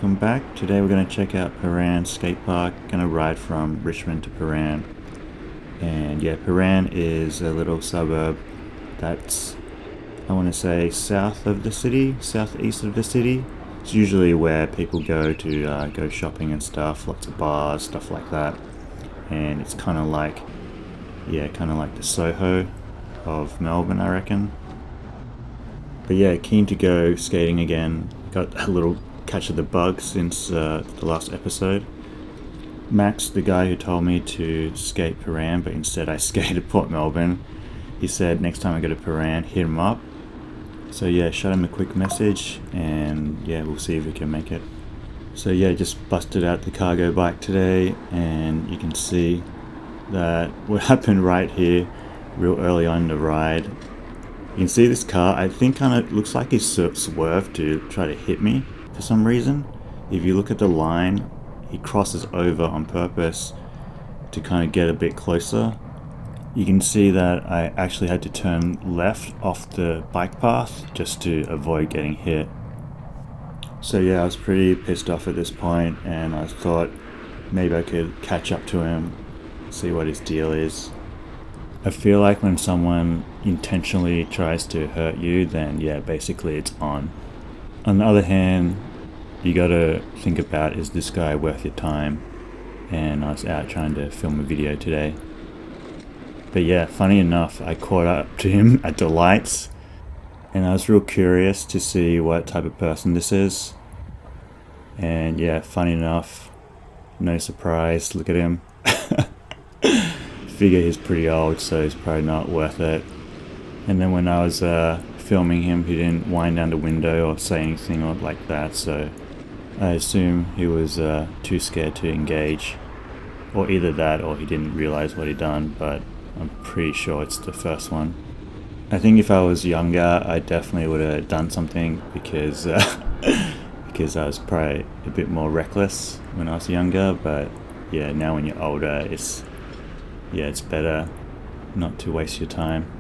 welcome back. Today we're going to check out Prahran skatepark. Going to ride from Richmond to Prahran. And yeah, Prahran is a little suburb that's, I want to say, southeast of the city. It's usually where people go to go shopping and stuff, lots of bars, stuff like that. And it's kind of like the Soho of Melbourne, I reckon. But yeah, keen to go skating again. Got a little catch of the bug since the last episode. Max, the guy who told me to skate Prahran, but instead I skated Port Melbourne, he said next time I go to Prahran, hit him up. So yeah, shot him a quick message, and yeah, we'll see if we can make it. So yeah, just busted out the cargo bike today, and you can see that what happened right here, real early on in the ride. You can see this car, I think kind of looks like he swerved to try to hit me for some reason. If you look at the line, he crosses over on purpose to kind of get a bit closer. You can see that I actually had to turn left off the bike path just to avoid getting hit. So yeah, I was pretty pissed off at this point, and I thought maybe I could catch up to him, see what his deal is. I feel like when someone intentionally tries to hurt you, then yeah, basically it's on. On the other hand, you gotta think about, is this guy worth your time? And I was out trying to film a video today. But yeah, funny enough, I caught up to him at the lights, and I was real curious to see what type of person this is. And yeah, funny enough, no surprise, look at him. Figure he's pretty old, so he's probably not worth it. And then when I was filming him, he didn't wind down the window or say anything or like that, so I assume he was too scared to engage, or either that or he didn't realize what he'd done, but I'm pretty sure it's the first one. I think if I was younger, I definitely would have done something because because I was probably a bit more reckless when I was younger, but yeah, now when you're older, it's better not to waste your time.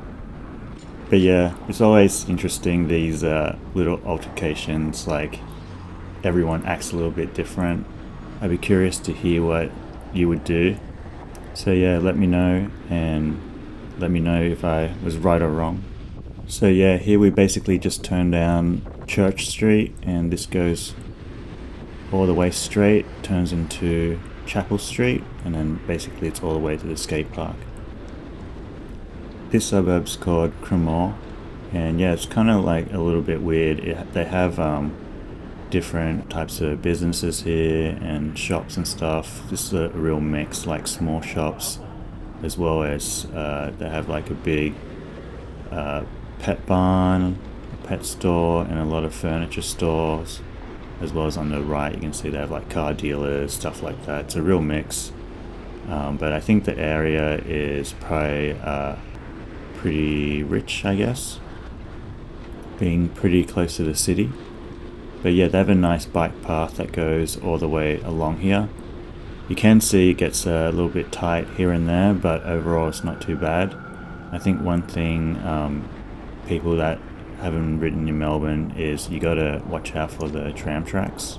But yeah, it's always interesting, these little altercations, like everyone acts a little bit different. I'd be curious to hear what you would do. So yeah, let me know, and let me know if I was right or wrong. So yeah, here we basically just turn down Church Street, and this goes all the way straight, turns into Chapel Street, and then basically it's all the way to the skate park. This suburb's called Prahran, and yeah, it's kind of like a little bit weird. They have different types of businesses here and shops and stuff. This is a real mix, like small shops, as well as they have like a big pet barn, a pet store, and a lot of furniture stores. As well as on the right, you can see they have like car dealers, stuff like that. It's a real mix. But I think the area is probably pretty rich, I guess, being pretty close to the city. But yeah, they have a nice bike path that goes all the way along here. You can see it gets a little bit tight here and there, but overall it's not too bad. I think one thing people that haven't ridden in Melbourne is you gotta watch out for the tram tracks.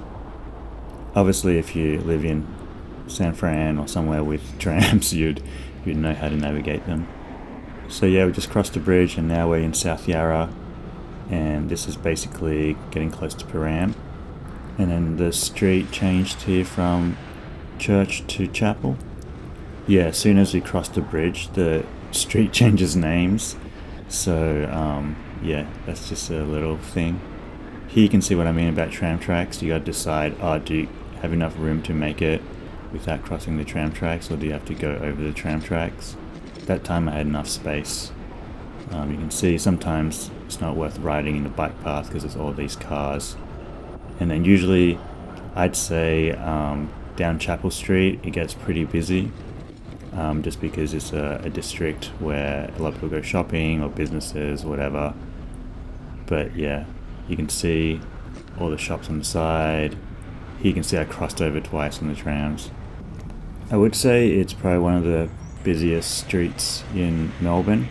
Obviously, if you live in San Fran or somewhere with trams, you'd know how to navigate them. So yeah, we just crossed the bridge, and now we're in South Yarra, and this is basically getting close to Prahran. And then the street changed here from Church to Chapel. Yeah, as soon as we cross the bridge, the street changes names. So yeah, that's just a little thing. Here you can see what I mean about tram tracks. You gotta decide, do you have enough room to make it without crossing the tram tracks, or do you have to go over the tram tracks? That time I had enough space. You can see sometimes it's not worth riding in the bike path because there's all these cars. And then usually I'd say down Chapel Street it gets pretty busy. Just because it's a district where a lot of people go shopping or businesses, whatever. But yeah, you can see all the shops on the side. Here you can see I crossed over twice on the trams. I would say it's probably one of the busiest streets in Melbourne,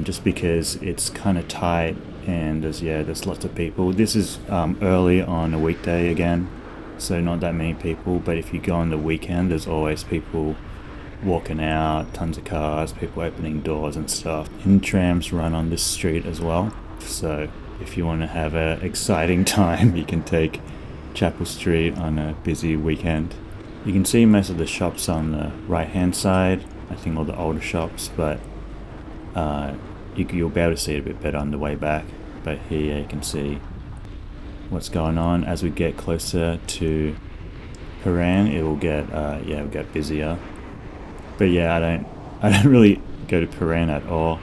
just because it's kind of tight and there's lots of people. This is early on a weekday again, so not that many people, but if you go on the weekend, there's always people walking out, tons of cars, people opening doors and stuff. And trams run on this street as well, so if you want to have an exciting time, you can take Chapel Street on a busy weekend. You can see most of the shops on the right hand side, I think all the older shops, but you'll be able to see it a bit better on the way back. But here you can see what's going on. As we get closer to Prahran, it will get busier. But yeah, I don't really go to Prahran at all.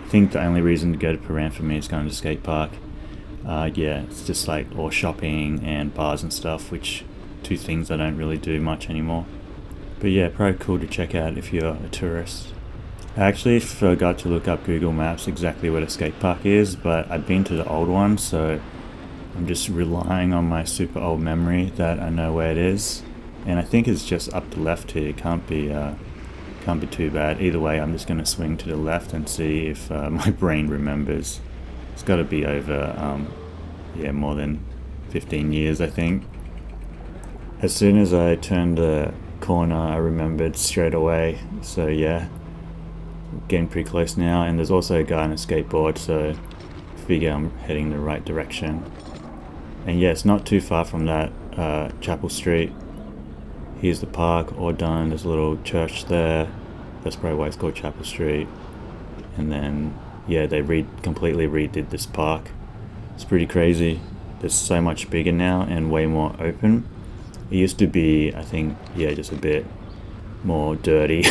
I think the only reason to go to Prahran for me is going to skate park. It's just like all shopping and bars and stuff, which two things I don't really do much anymore. But yeah, probably cool to check out if you're a tourist. I actually forgot to look up Google Maps exactly where the skate park is, but I've been to the old one, so I'm just relying on my super old memory that I know where it is. And I think it's just up the left here. Can't be too bad. Either way, I'm just going to swing to the left and see if my brain remembers. It's got to be over more than 15 years, I think. As soon as I turned the corner, I remembered straight away. So yeah, getting pretty close now. And there's also a guy on a skateboard, so I figure I'm heading the right direction. And yeah, it's not too far from that Chapel Street. Here's the park, all done. There's a little church there. That's probably why it's called Chapel Street. And then they completely redid this park. It's pretty crazy. It's so much bigger now and way more open. It used to be, I think, just a bit more dirty.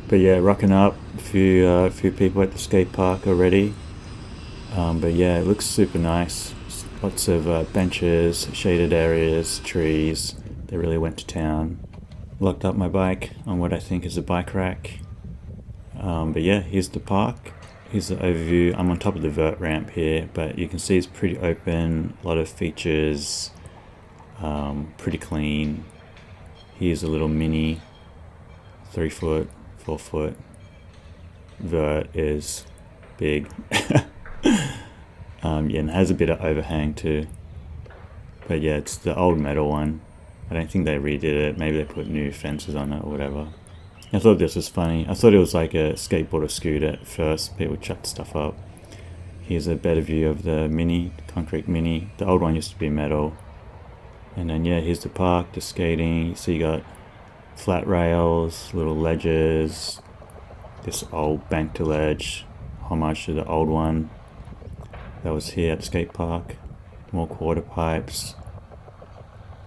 But yeah, rocking up. A few people at the skate park already. But yeah, it looks super nice. Lots of benches, shaded areas, trees. They really went to town. Locked up my bike on what I think is a bike rack. But yeah, here's the park. Here's the overview. I'm on top of the vert ramp here, but you can see it's pretty open. A lot of features. Pretty clean. Here's a little mini 3 foot, 4 foot. Vert is big. And it has a bit of overhang too. But yeah, it's the old metal one. I don't think they redid it. Maybe they put new fences on it or whatever. I thought this was funny. I thought it was like a skateboard or scooter at first. People chucked stuff up. Here's a better view of the mini, concrete mini. The old one used to be metal. And then here's the park, the skating. So you got flat rails, little ledges. This old bank to ledge, homage to the old one that was here at the skate park. More quarter pipes,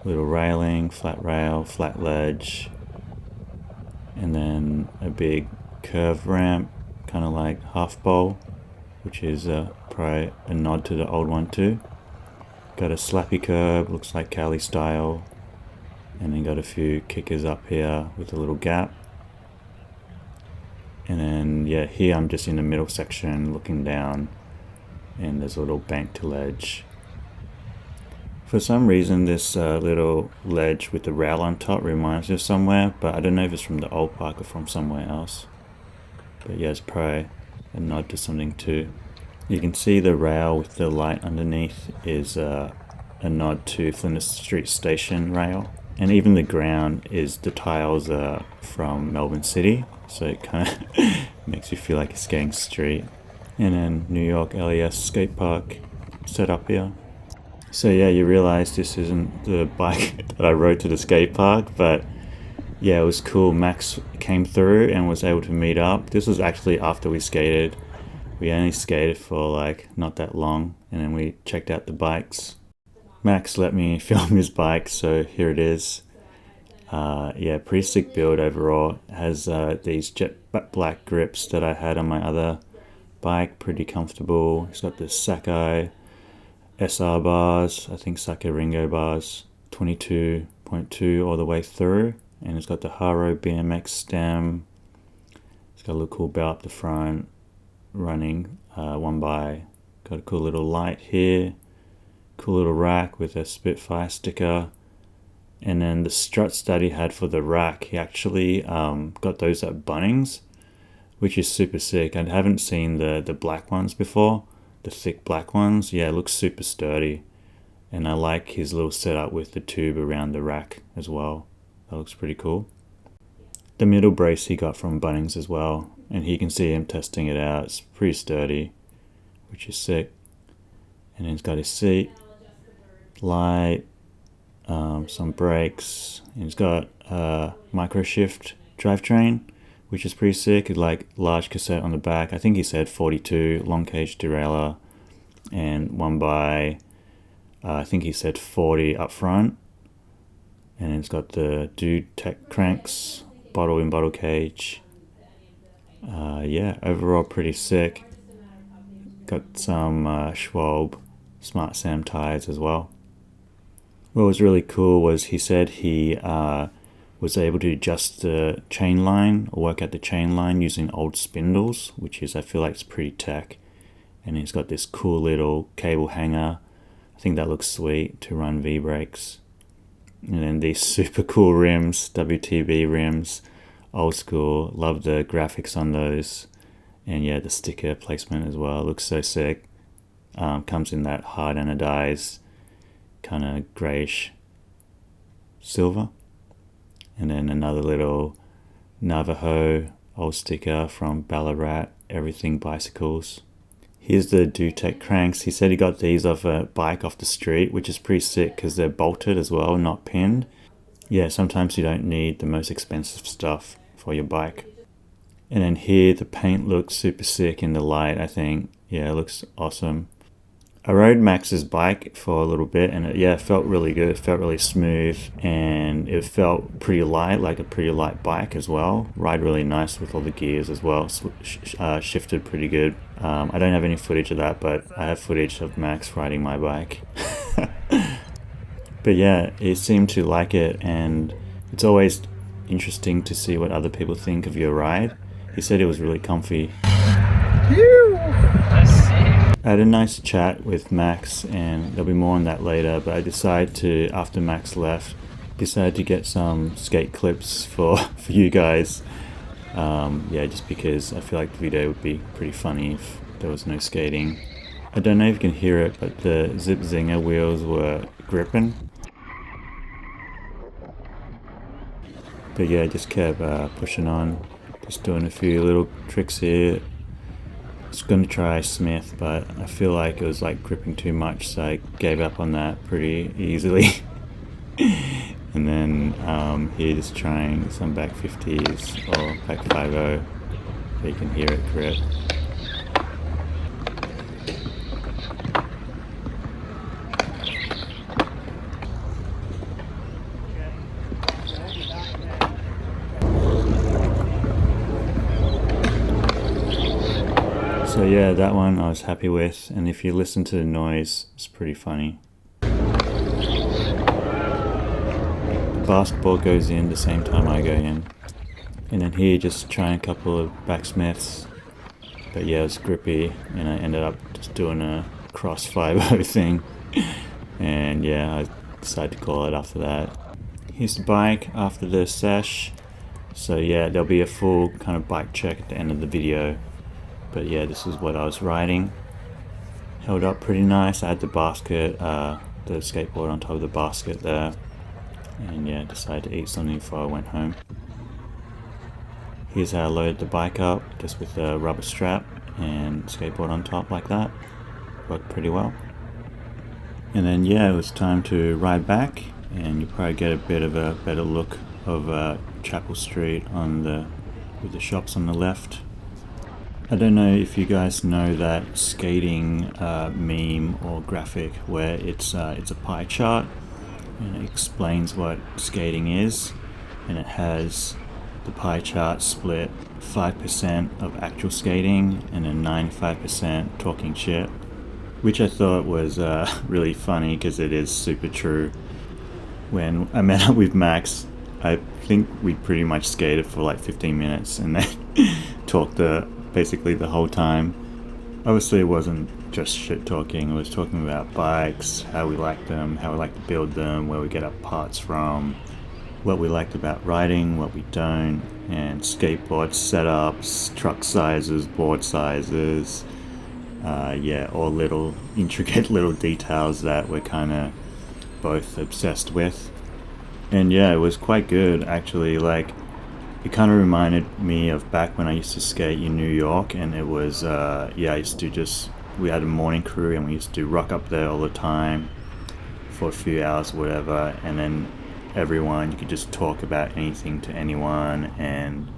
little railing, flat rail, flat ledge, and then a big curve ramp, kind of like half bowl, which is probably a nod to the old one too. Got a slappy curb, looks like Cali style, and then got a few kickers up here with a little gap. And then here I'm just in the middle section looking down, and there's a little bank to ledge. For some reason this little ledge with the rail on top reminds me of somewhere, but I don't know if it's from the old park or from somewhere else. But yeah, it's probably a nod to something too. You can see the rail with the light underneath is a nod to Flinders Street Station rail. And even the ground is, the tiles are from Melbourne City, so it kind of makes you feel like a skating street. And then New York LES skate park set up here. So yeah, you realize this isn't the bike that I rode to the skate park, but yeah, it was cool. Max came through and was able to meet up. This was actually after we skated. We only skated for like not that long, and then we checked out the bikes. Max let me film his bike, so here it is. Pretty sick build overall. It has these jet black grips that I had on my other bike, pretty comfortable. It's got the Sakai SR bars, I think Sakai Ringo bars, 22.2 all the way through, and it's got the Haro BMX stem. It's got a little cool belt up the front, running one by. Got a cool little light here, cool little rack with a Spitfire sticker. And then the struts that he had for the rack, he actually got those at Bunnings, which is super sick. I haven't seen the black ones before, the thick black ones. Yeah, it looks super sturdy. And I like his little setup with the tube around the rack as well. That looks pretty cool. The middle brace he got from Bunnings as well, and he can see him testing it out. It's pretty sturdy, which is sick. And then he's got his seat, light, some brakes, and he's got a micro shift drivetrain, which is pretty sick. It's like large cassette on the back. I think he said 42, long cage derailleur, and 1x I think he said 40 up front. And it's got the Tech cranks, bottle in bottle cage. Yeah, overall pretty sick. Got some Schwalbe Smart Sam tires as well. What was really cool was he said he was able to adjust the chain line or work out the chain line using old spindles, which is, I feel like, it's pretty tech. And he's got this cool little cable hanger. I think that looks sweet to run V-brakes. And then these super cool rims, WTB rims, old school. Love the graphics on those. And yeah, the sticker placement as well. Looks so sick. Comes in that hard anodized kind of greyish silver. And then another little Navajo old sticker from Ballarat, Everything Bicycles. Here's the Tech cranks. He said he got these off a bike off the street, which is pretty sick because they're bolted as well, not pinned. Yeah, sometimes you don't need the most expensive stuff for your bike. And then here, the paint looks super sick in the light, I think. Yeah, it looks awesome. I rode Max's bike for a little bit, and it felt really good. It felt really smooth, and it felt pretty light, like a pretty light bike as well. Ride really nice with all the gears as well. Shifted pretty good. I don't have any footage of that, but I have footage of Max riding my bike. But yeah, he seemed to like it, and it's always interesting to see what other people think of your ride. He said it was really comfy. I had a nice chat with Max, and there'll be more on that later, but I decided to, after Max left, to get some skate clips for you guys. Yeah, just because I feel like the video would be pretty funny if there was no skating. I don't know if you can hear it, but the Zip Zinger wheels were gripping. But yeah, just kept pushing on, just doing a few little tricks here. I was going to try Smith, but I feel like it was like gripping too much, so I gave up on that pretty easily. And then here just trying some back 50s or back 50, so you can hear it grip. So yeah, that one I was happy with, and if you listen to the noise, it's pretty funny. The basketball goes in the same time I go in. And then here just trying a couple of backsmiths, but yeah, it's grippy, and I ended up just doing a cross 5-0 thing. And yeah, I decided to call it after that. Here's the bike after the sesh. So yeah, there'll be a full kind of bike check at the end of the video. But yeah, this is what I was riding. Held up pretty nice. I had the basket, the skateboard on top of the basket there. And yeah, decided to eat something before I went home. Here's how I loaded the bike up, just with a rubber strap and skateboard on top like that. Worked pretty well. And then yeah, it was time to ride back, and you'll probably get a bit of a better look of Chapel Street with the shops on the left. I don't know if you guys know that skating meme or graphic where it's a pie chart, and it explains what skating is, and it has the pie chart split 5% of actual skating and then 95% talking shit, which I thought was really funny because it is super true. When I met up with Max, I think we pretty much skated for like 15 minutes and then talked basically the whole time. Obviously it wasn't just shit talking, it was talking about bikes, how we like them, how we like to build them, where we get our parts from, what we liked about riding, what we don't, and skateboard setups, truck sizes, board sizes, all little intricate little details that we're kind of both obsessed with. And yeah, it was quite good actually. Like, it kind of reminded me of back when I used to skate in New York, and it was I used to just we had a morning crew and we used to rock up there all the time for a few hours or whatever, and then everyone, you could just talk about anything to anyone and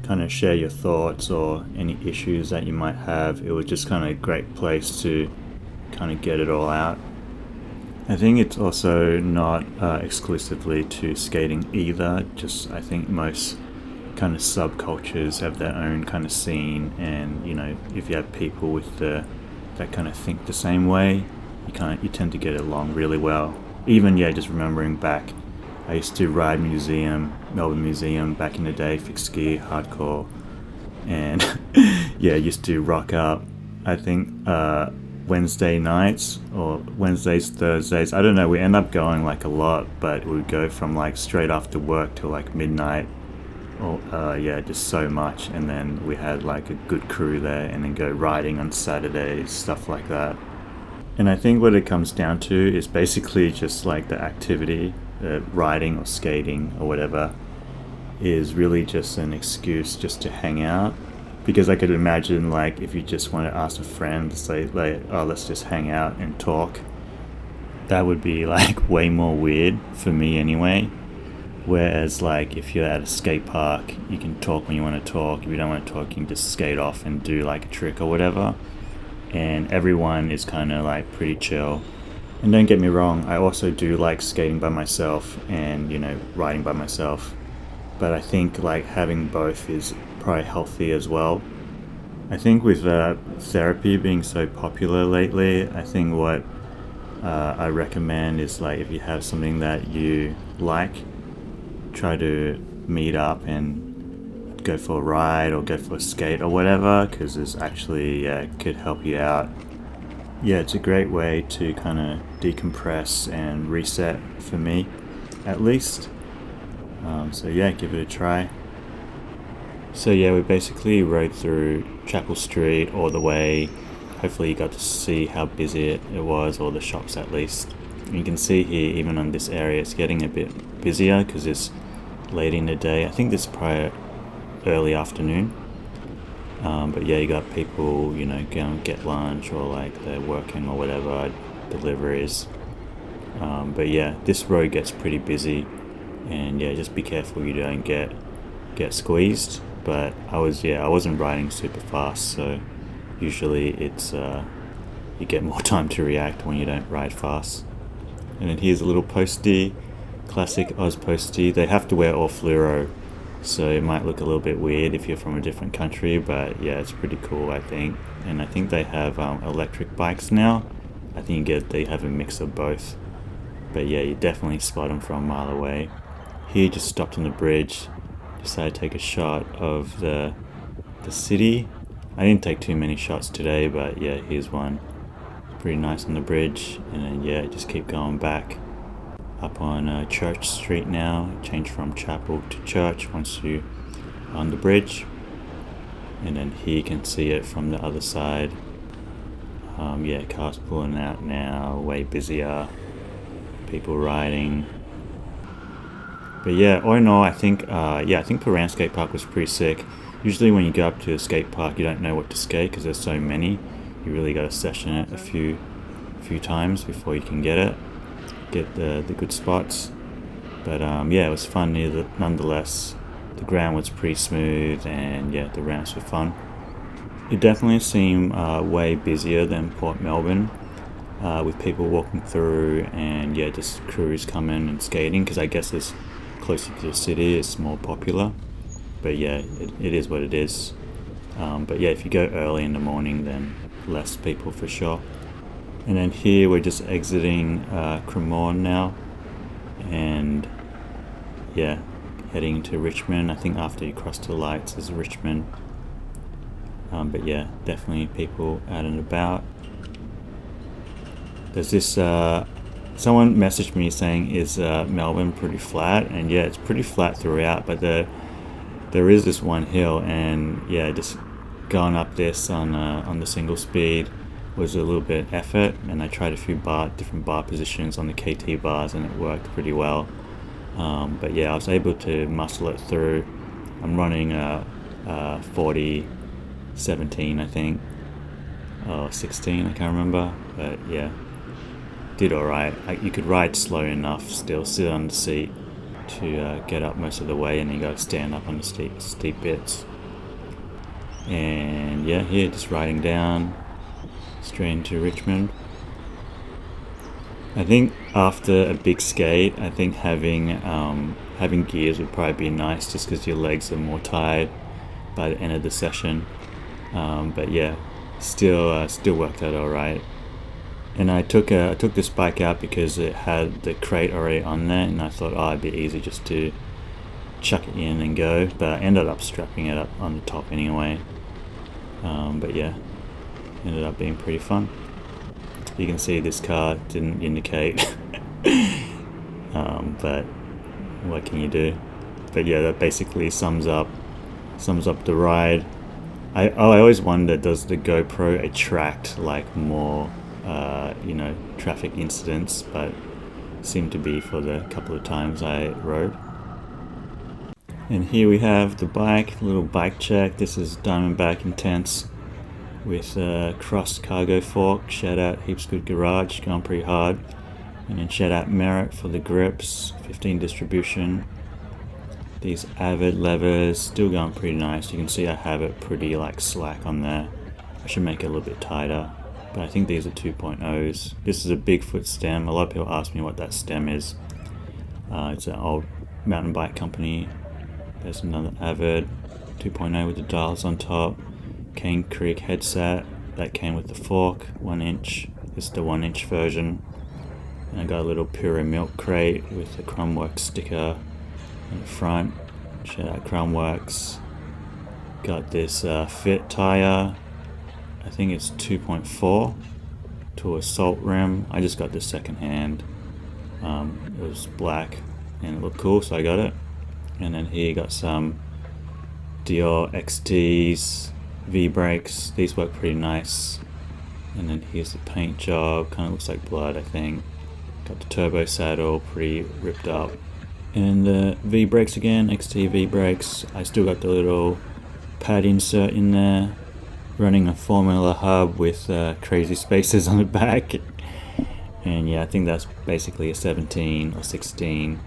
kind of share your thoughts or any issues that you might have. It was just kind of a great place to kind of get it all out. I think it's also not exclusively to skating either. Just I think most kind of subcultures have their own kind of scene, and if you have people with that kind of think the same way, you tend to get along really well. Even just remembering back, I used to ride Melbourne Museum back in the day, fixed ski, hardcore, and used to rock up. I think Wednesday nights or Wednesdays, Thursdays. I don't know. We end up going like a lot, but we would go from like straight after work till like midnight. Or just so much. And then we had like a good crew there, and then go riding on Saturdays, stuff like that. And I think what it comes down to is basically just like the activity, riding or skating or whatever, is really just an excuse just to hang out. Because I could imagine, like, if you just want to ask a friend to say, like, oh, let's just hang out and talk, that would be like way more weird for me anyway. Whereas, like, if you're at a skate park, you can talk when you want to talk. If you don't want to talk, you can just skate off and do like a trick or whatever. And everyone is kind of like pretty chill. And don't get me wrong, I also do like skating by myself and riding by myself. But I think like having both is probably healthy as well. I think with therapy being so popular lately, I think what I recommend is, like, if you have something that you like, try to meet up and go for a ride or go for a skate or whatever, because it's actually could help you out. It's a great way to kind of decompress and reset, for me at least. Give it a try. So we basically rode through Chapel Street all the way. Hopefully you got to see how busy it was, or the shops at least. And you can see here, even on this area, it's getting a bit busier because it's late in the day. I think this is probably early afternoon. You got people, going to get lunch, or like they're working or whatever, deliveries. This road gets pretty busy. And just be careful you don't get squeezed. But I wasn't riding super fast, so usually it's you get more time to react when you don't ride fast. And then here's a little postie, classic Oz postie. They have to wear all fluoro, so it might look a little bit weird if you're from a different country, but it's pretty cool, I think. And I think they have electric bikes now. I think they have a mix of both. But you definitely spot them from a mile away. Here, just stopped on the bridge, decided to take a shot of the city. I didn't take too many shots today, but here's one. Pretty nice on the bridge. And then just keep going back up on Church Street now. Change from Chapel to Church once you're on the bridge. And then here you can see it from the other side. Cars pulling out now, way busier. People riding. But all in all, I think Prahran skate park was pretty sick. Usually when you go up to a skate park, you don't know what to skate because there's so many. You really got to session it a few times before you can get the good spots. But it was fun nonetheless. The ground was pretty smooth, and the ramps were fun. It definitely seemed way busier than Port Melbourne. With people walking through, and just crews coming and skating, because I guess it's closer to the city, it's more popular. But it is what it is. If you go early in the morning, then less people for sure. And then here we're just exiting Cremorne now, and heading to Richmond. I think after you cross the lights is Richmond. Definitely people out and about. There's this Someone messaged me saying, is Melbourne pretty flat? And yeah, it's pretty flat throughout, but there is this one hill, and yeah, just going up this on the single speed was a little bit effort, and I tried a few different bar positions on the KT bars, and it worked pretty well. But yeah, I was able to muscle it through. I'm running 40, 17, I think, or 16, I can't remember, but yeah, did alright. You could ride slow enough, still sit on the seat to get up most of the way, and then you got to stand up on the steep bits. And yeah, here just riding down straight into Richmond. I think after a big skate, I think having gears would probably be nice, just because your legs are more tired by the end of the session. But yeah, still worked out alright. And I took this bike out because it had the crate already on there, and I thought, oh, it'd be easy just to chuck it in and go. But I ended up strapping it up on the top anyway. But yeah, ended up being pretty fun. You can see this car didn't indicate, but what can you do? But yeah, that basically sums up the ride. I always wonder, does the GoPro attract like more traffic incidents? But seemed to be for the couple of times I rode. And here we have the bike, little bike check. This is Diamondback Intense with cross cargo fork. Shout out Heaps Good Garage, going pretty hard. And then shout out Merit for the grips, 15 distribution. These Avid levers, still going pretty nice. You can see I have it pretty like slack on there. I should make it a little bit tighter, but I think these are 2.0s. This is a Bigfoot stem. A lot of people ask me what that stem is. It's an old mountain bike company. There's another Avid 2.0 with the dials on top. Cane Creek headset that came with the fork, 1 inch. This is the 1 inch version. And I got a little Pura Milk crate with the Crumbworks sticker in the front. Shout out Crumbworks. Got this Fit tire. I think it's 2.4 to a salt rim. I just got this second hand. It was black and it looked cool, so I got it. And then here you got some Dior XTs, V-brakes. These work pretty nice. And then here's the paint job. Kind of looks like blood, I think. Got the turbo saddle, pretty ripped up. And the V-brakes again, XT V-brakes. I still got the little pad insert in there. Running a Formula hub with crazy spacers on the back. And yeah, I think that's basically a 17 or 16.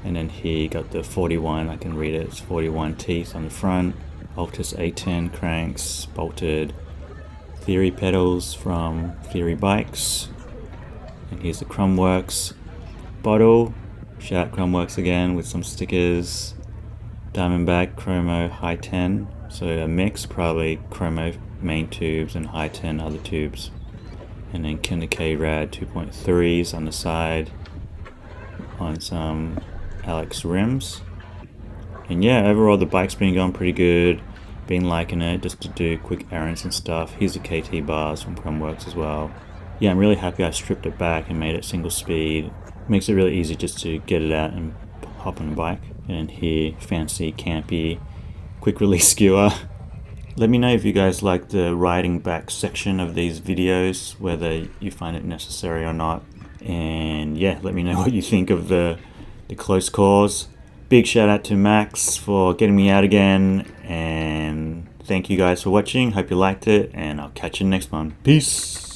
And then here you got the 41, I can read it, it's 41 teeth on the front. Altus A10 cranks, bolted Theory pedals from Theory Bikes. And here's the Crumbworks bottle. Shout out Crumbworks again with some stickers. Diamondback Chromo High 10. So a mix, probably Chromo main tubes and High 10 other tubes. And then Kinder K-Rad 2.3s on the side on some Alex rims. And yeah, overall the bike's been going pretty good. Been liking it just to do quick errands and stuff. Here's the KT bars from Crumbworks as well. Yeah, I'm really happy I stripped it back and made it single speed. Makes it really easy just to get it out and hop on the bike. And here, fancy, campy, quick release skewer. Let me know if you guys like the riding back section of these videos, whether you find it necessary or not. And yeah, let me know what you think of the close calls. Big shout out to Max for getting me out again, and thank you guys for watching. Hope you liked it, and I'll catch you next one. Peace.